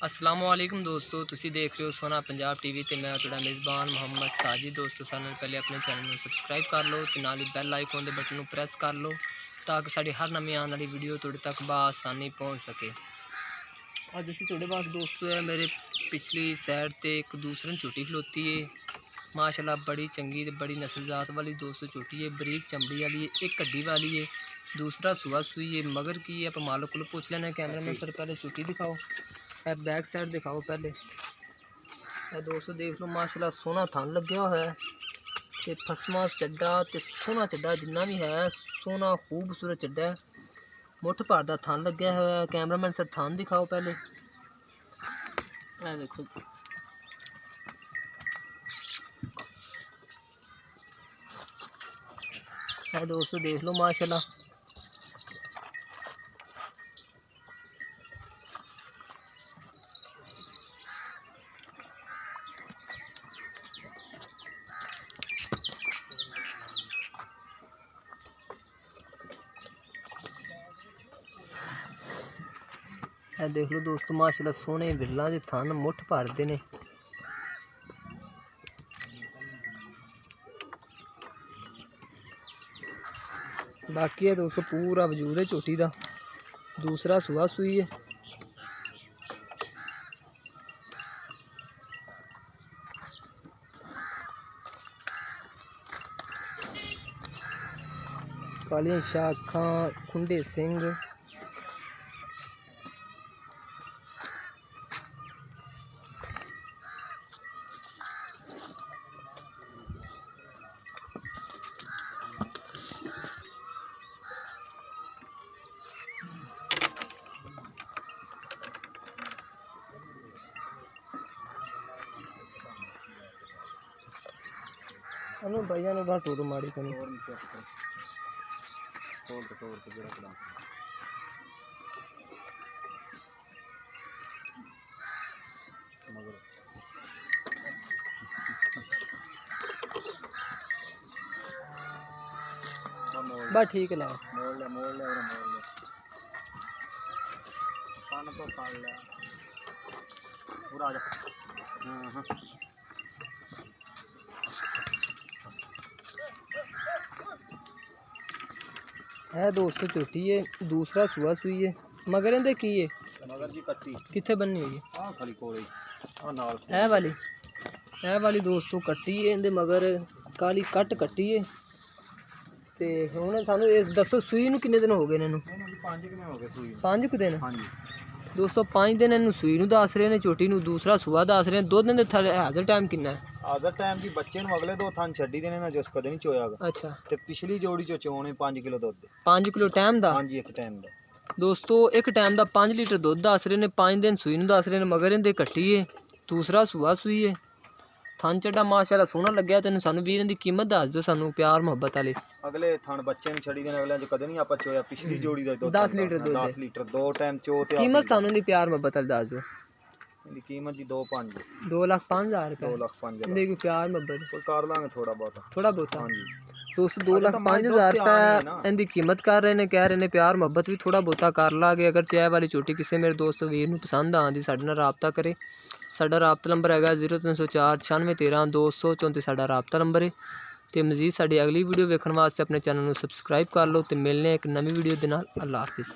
असलामुअलैकुम दोस्तों, तुसी देख रहे हो सोना पंजाब टीवी ते मैं तुहाडा मेज़बान मोहम्मद साजिद। दोस्तों सारे नाल पहले अपने चैनल में सबसक्राइब कर लो ते नाल ही बैल आइकन के बटन प्रेस कर लो ताकि साडी हर नवी आने वाली वीडियो तुहाडे तक बआसानी पहुँच सके। अज असीं तुहाडे वास्ते दोस्तों है मेरे पिछली साइड ते एक दूसरी झोटी खलोती है। माशाल्लाह बड़ी चंगी ते बड़ी नस्लजात वाली दोस्तों झोटी है, बरीक चमड़ी वाली है, एक हड्डी वाली है, दूसरा सुआ सुई है। मगर की है आप मालिक को पूछ लेना। कैमरा में सर पहले झोटी दिखाओ, बैक साइड दिखाओ पहले। दोस्तों देख लो माशाल्लाह सोना थन लग्या हुआ है ते फसमा चड्डा ते सोना चड्डा जिन्ना भी है सोना खूबसूरत चड्डा है। मुठ भर दा थन लग्या हुआ है। कैमरामैन सर थन दिखाओ पहले। देखो दोस्तों देख लो माशाल्लाह देख लो दोस्तों माशाल्लाह सोने बिरला के थन मुठ भरते ने। बाकी है दोस्तों पूरा वजूद है झोटी का। दूसरा सुआ सुई है। कालियां शाखां, खुंडे सिंह, अनु भैया ने बाहर टोटो मारी कनी तोड़ के जरा करा मगर बस ठीक है। मोड़ ले पान तो पाल ले पूरा आ जा। हां है दोस्तों झोटी है, दूसरा सुआ सुई है। मगर इहदे की है मगर जी कट्टी किथे बन्नी हुई है? आ खाली कोले आ नाल ए वाली दोस्तों कट्टी है। इहदे मगर काली कट कट्टी है ते हुण सानू इस दसो सूई नूं किन्ने दिन हो गए इन्हां नूं? 5 दिन हो गए सूई। 5 दिन? हां जी दोस्तों 5 दिन इन्हूं सूई नूं दस रहे ने, झोटी नूं दूसरा सुआ दस रहे ने। दुध दे थले हाजर टाइम किन्ना है? आदर टाइम जी बच्चे नूं अगले 2 थन छड्डी देने ना, जिस कदे नहीं चोयागा। अच्छा ते पिछली जोड़ी चो चोने 5 किलो दुध। 5 किलो टाइम दा? हां जी एक टाइम दा दोस्तों। एक टाइम दा 5 लीटर दुध दस रहे ने। 5 दिन सूई नूं दस रहे ने। मगर इहदे कट्टी है, दूसरा सुआ सुई है। थन चड्डा माशाल्लाह सोहना लग्या। तेन सानू वीर दी कीमत दस दो सानू प्यार मुहब्बत वाली। अगले थन बच्चे नूं छड़ी देने, अगले च कदे नहीं आपा चोया। पिछली जोड़ी दा 10 लीटर दुध, 10 लीटर 2 टाइम चो ते कीमत सानू दी प्यार मुहब्बत वाली दस दो। इनकी कीमत जी 2,05,000 रुपए। 2,05,000 देखो प्यार मुहब्बत कोई कर लांगे थोड़ा बहुत। हां जी दोस्तों 2,05,000 रुपए इनकी कीमत कर रहे ने, कह रहे ने प्यार मुहब्बत भी थोड़ा बहुता कर लागे। अगर चाय वाली छोटी किसी मेरे दोस्त वीर नूं पसंद आंदी साडे नाल राबता करे। साडा राबता नंबर है 0304 9613 234 साडा राबता नंबर है। तो मजीद साडी अगली वीडियो वेखण वास्ते अपने चैनल नूं सबसक्राइब कर लो। तो मिलने एक नवी वीडियो दे नाल। अल्लाह हाफिज़।